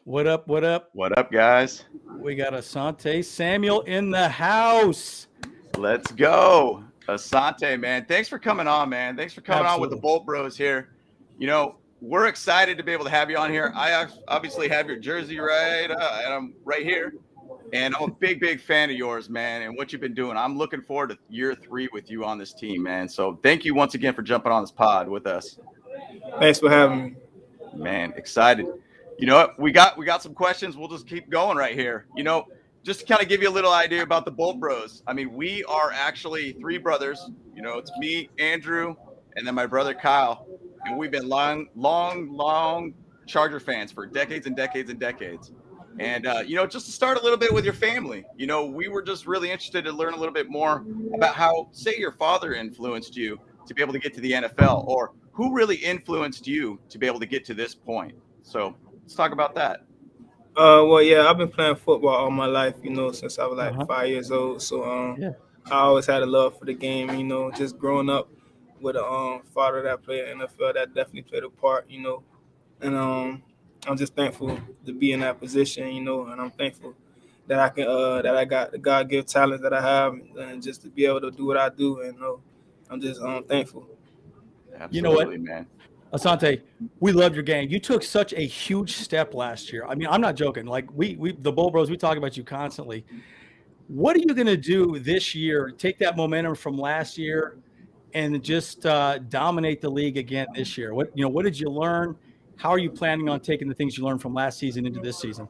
What up? What up? What up, guys? We got Asante Samuel in the house. Let's go. Asante, man. Thanks for coming on, man. Thanks for coming on with the Absolutely. Bolt Bros here. We're excited to be able to have you on here. I obviously have your jersey right, and I'm right here. And I'm a big, big fan of yours, man, and what you've been doing. I'm looking forward to year 3 with you on this team, man. So thank you once again for jumping on this pod with us. Thanks for having me. Man, excited. You know what? We got some questions. We'll just keep going right here. Just to kind of give you a little idea about the Bolt Bros. I mean, we are actually 3 brothers. It's me, Andrew, and then my brother Kyle. And we've been long Charger fans for decades and decades and decades. And just to start a little bit with your family, we were just really interested to learn a little bit more about how, say, your father influenced you to be able to get to the NFL, or who really influenced you to be able to get to this point. So let's talk about that. Well, yeah, I've been playing football all my life, since I was like 5 years old. So Yeah. I always had a love for the game, just growing up with a father that played in the NFL, that definitely played a part, and I'm just thankful to be in that position, and I'm thankful that I can that I got the God-given talent that I have, and just to be able to do what I do, and I'm just thankful. Absolutely, You know what? man. Asante, we love your game. You took such a huge step last year. I mean, I'm not joking. Like we the Bull Bros, we talk about you constantly. What are you going to do this year? Take that momentum from last year and just dominate the league again this year. What did you learn? How are you planning on taking the things you learned from last season into this season?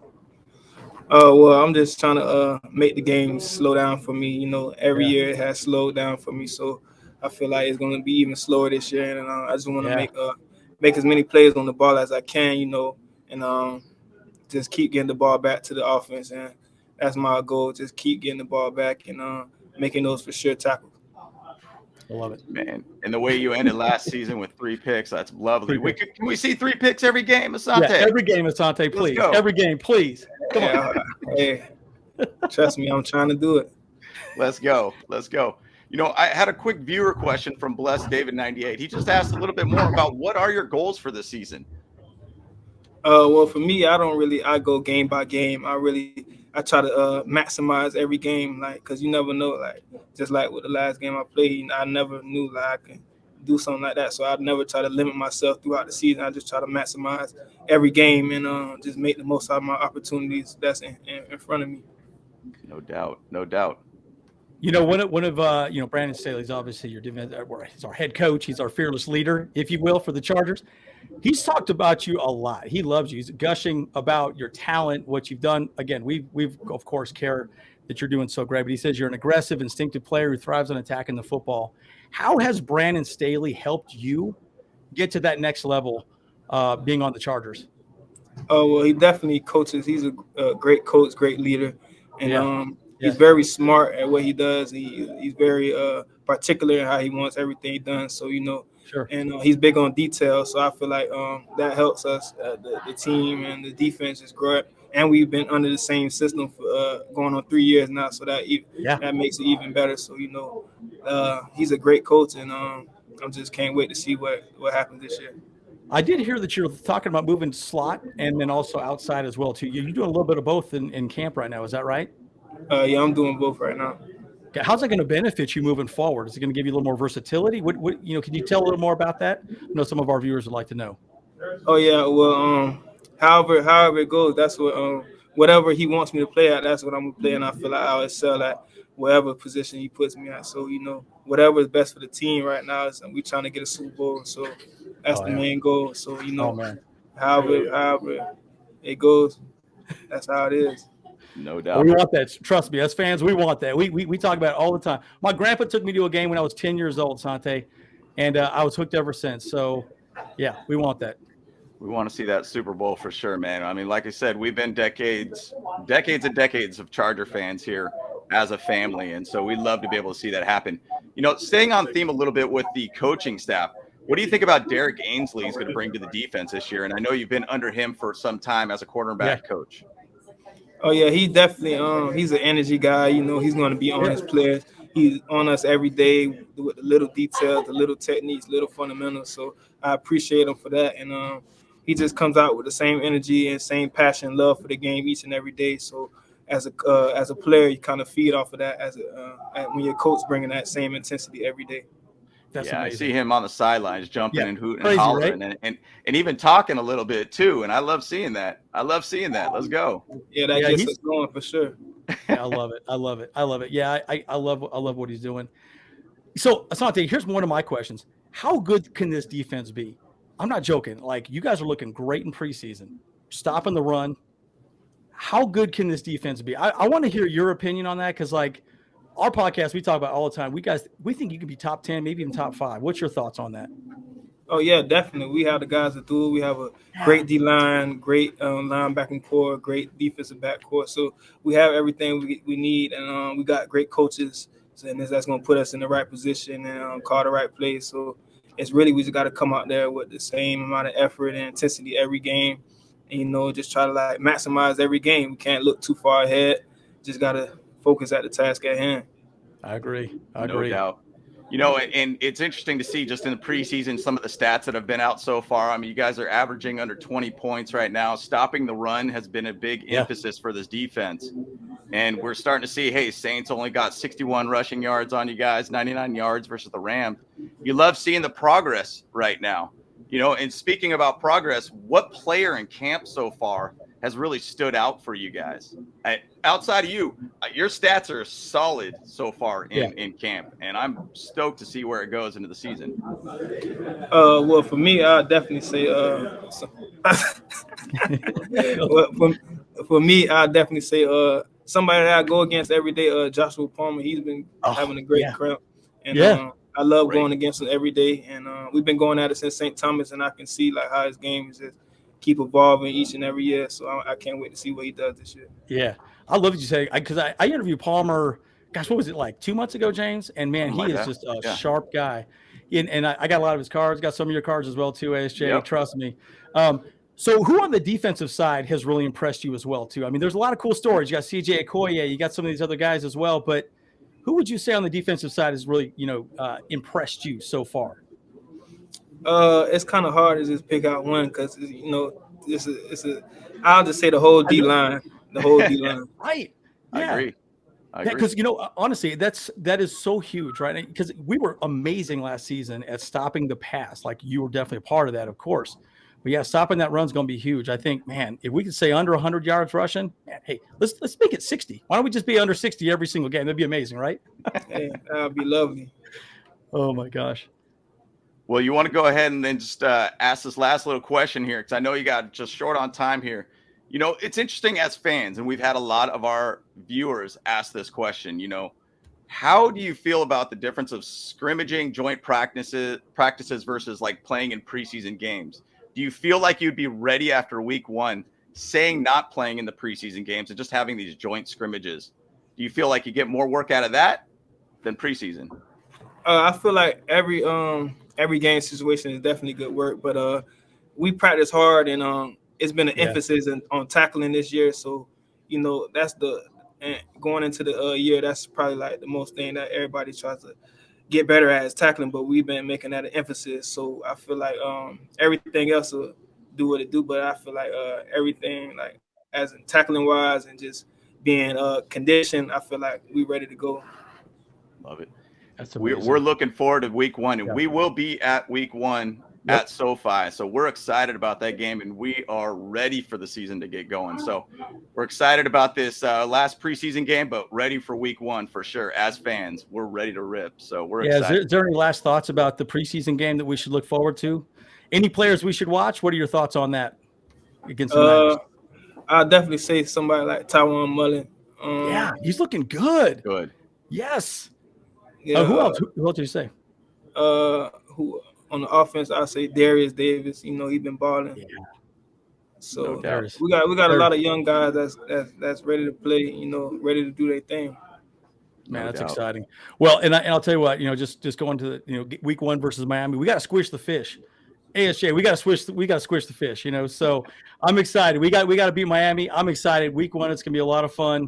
Well, I'm just trying to make the game slow down for me. Every Yeah. year it has slowed down for me, so I feel like it's going to be even slower this year. And I just want to Yeah. make as many plays on the ball as I can, and just keep getting the ball back to the offense. And that's my goal. Just keep getting the ball back and making those for sure tackles. I love it. Man, and the way you ended last season with 3 picks, that's lovely. 3 picks. Can we see 3 picks every game, Asante? Yeah, every game, Asante, please. go. Every game, please. Come on. Yeah, hey, trust me, I'm trying to do it. Let's go. I had a quick viewer question from Blessed David 98. He just asked a little bit more about what are your goals for this season? Well, for me, I go game by game. I try to maximize every game, like, cause you never know, like, just like with the last game I played, I never knew like I could do something like that. So I never try to limit myself throughout the season. I just try to maximize every game and just make the most out of my opportunities that's in front of me. No doubt. One of Brandon Staley's obviously he's our head coach. He's our fearless leader, if you will, for the Chargers. He's talked about you a lot. He loves you. He's gushing about your talent, what you've done. Again, we've of course care that you're doing so great. But he says you're an aggressive, instinctive player who thrives on attacking the football. How has Brandon Staley helped you get to that next level, being on the Chargers? Oh, well, he definitely coaches. He's a great coach, great leader, and Yeah. he's very smart at what he does. He's very particular in how he wants everything done. So Sure. and he's big on detail. So I feel like that helps us, the team and the defense is great. And we've been under the same system for going on 3 years now, so that makes it even better. So he's a great coach, and I just can't wait to see what happens this year. I did hear that you're talking about moving slot and then also outside as well too. You're doing a little bit of both in camp right now. Is that right? Yeah, I'm doing both right now. Okay. How's that going to benefit you moving forward? Is it going to give you a little more versatility? What can you tell a little more about that? I know some of our viewers would like to know. Oh yeah, well, however it goes, that's what whatever he wants me to play at, that's what I'm gonna play, and I feel like I'll excel at whatever position he puts me at. So whatever is best for the team right now is we trying to get a Super Bowl, so that's the main goal. So however it goes, that's how it is. No doubt. We want that. Trust me, as fans, we want that. We talk about it all the time. My grandpa took me to a game when I was 10 years old, Sante, and I was hooked ever since. So, yeah, we want that. We want to see that Super Bowl for sure, man. I mean, like I said, we've been decades and decades of Charger fans here as a family, and so we'd love to be able to see that happen. Staying on theme a little bit with the coaching staff, what do you think about Derek Ainsley is going to bring to the defense this year? And I know you've been under him for some time as a quarterback coach. Oh yeah, he definitely he's an energy guy. He's going to be on his players. He's on us every day with the little details, the little techniques, little fundamentals. So I appreciate him for that. And he just comes out with the same energy and same passion, love for the game each and every day. So as a player, you kind of feed off of that when your coach bringing that same intensity every day. That's Yeah, I see amazing. him on the sidelines jumping Yeah, and hooting and crazy, hollering right? and even talking a little bit too. And I love seeing that. I love seeing that. Let's go. Yeah, that Yeah, gets us going for sure. yeah, I love it. I love it. I love it. Yeah, I love what he's doing. So, Asante, here's one of my questions. How good can this defense be? I'm not joking. Like, you guys are looking great in preseason, stopping the run. How good can this defense be? I want to hear your opinion on that because, like, our podcast, we talk about all the time. We think you could be top 10, maybe even top 5. What's your thoughts on that? Oh yeah, definitely. We have the guys that do it. We have a great D line, great linebacking core, great defensive back core. So we have everything we need, and we got great coaches. And that's going to put us in the right position and call the right plays. So it's really we just got to come out there with the same amount of effort and intensity every game, and just try to like maximize every game. We can't look too far ahead. Just got to focus at the task at hand. I agree. No doubt. And it's interesting to see just in the preseason some of the stats that have been out so far. I mean, you guys are averaging under 20 points right now. Stopping the run has been a big emphasis for this defense. And we're starting to see, hey, Saints only got 61 rushing yards on you guys, 99 yards versus the Rams. You love seeing the progress right now. And speaking about progress, what player in camp so far has really stood out for you guys? Outside of you, your stats are solid so far in camp, and I'm stoked to see where it goes into the season. Well, for me, I'll definitely say well, for me, I'll definitely say somebody that I go against every day, Joshua Palmer. He's been having a great camp, and I love going against him every day. And we've been going at it since St. Thomas, and I can see like how his game is just keep evolving each and every year. So I can't wait to see what he does this year. Yeah, I love what you say because I interviewed Palmer. Gosh, what was it like 2 months ago, James? And man, he is just a sharp guy. And I got a lot of his cards. Got some of your cards as well too, ASJ. Yep. Trust me. So who on the defensive side has really impressed you as well too? I mean, there's a lot of cool stories. You got CJ Okoye, you got some of these other guys as well. But who would you say on the defensive side has really impressed you so far? It's kind of hard to just pick out one because I'll just say the whole D line, Right. Yeah. I agree. Because honestly, that is so huge, right? Because we were amazing last season at stopping the pass. Like you were definitely a part of that, of course. But yeah, stopping that run's going to be huge. I think, man, if we could say under 100 yards rushing, man, hey, let's make it 60. Why don't we just be under 60 every single game? That'd be amazing, right? Hey, that'd be lovely. Oh my gosh. Well, you want to go ahead and then just ask this last little question here because I know you got just short on time here. It's interesting as fans, and we've had a lot of our viewers ask this question. How do you feel about the difference of scrimmaging joint practices versus like playing in preseason games? Do you feel like you'd be ready after week 1, saying not playing in the preseason games and just having these joint scrimmages? Do you feel like you get more work out of that than preseason? I feel like every game situation is definitely good work, but we practice hard and it's been an emphasis on tackling this year. So, that's going into the year, that's probably like the most thing that everybody tries to get better at is tackling, but we've been making that an emphasis. So I feel like everything else will do what it do, but I feel like everything like as in tackling wise and just being conditioned, I feel like we're ready to go. Love it. We're looking forward to week 1, and we will be at week 1 at SoFi. So we're excited about that game, and we are ready for the season to get going. So we're excited about this last preseason game, but ready for week 1 for sure. As fans, we're ready to rip. So we're excited. Is there any last thoughts about the preseason game that we should look forward to? Any players we should watch? What are your thoughts on that against the Niners? I'll definitely say somebody like Tywan Mullen. Yeah, he's looking good. Good. Yes. Yeah, who else? Who else did you say? Who on the offense? I say Darius Davis. He's been balling. Yeah. So we got a lot of young guys that's ready to play. Ready to do their thing. Man, that's exciting. Well, and I'll tell you what. Just going to the week 1 versus Miami, we got to squish the fish. ASJ, we got to squish the fish. So I'm excited. We got to beat Miami. I'm excited. Week 1, it's gonna be a lot of fun.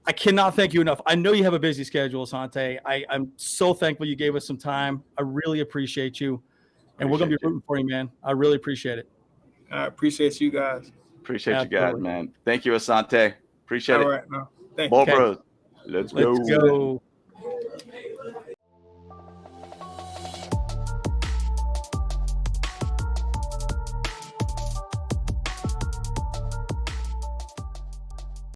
I cannot thank you enough. I know you have a busy schedule, Asante. I'm so thankful you gave us some time. I really appreciate you. And we're going to be rooting for you, man. I really appreciate it. I appreciate you guys. Appreciate you guys, Absolutely. man. Thank you, Asante. Appreciate All it. right, now. Thank you. Bolt Okay. Bros. Let's Let's go. go.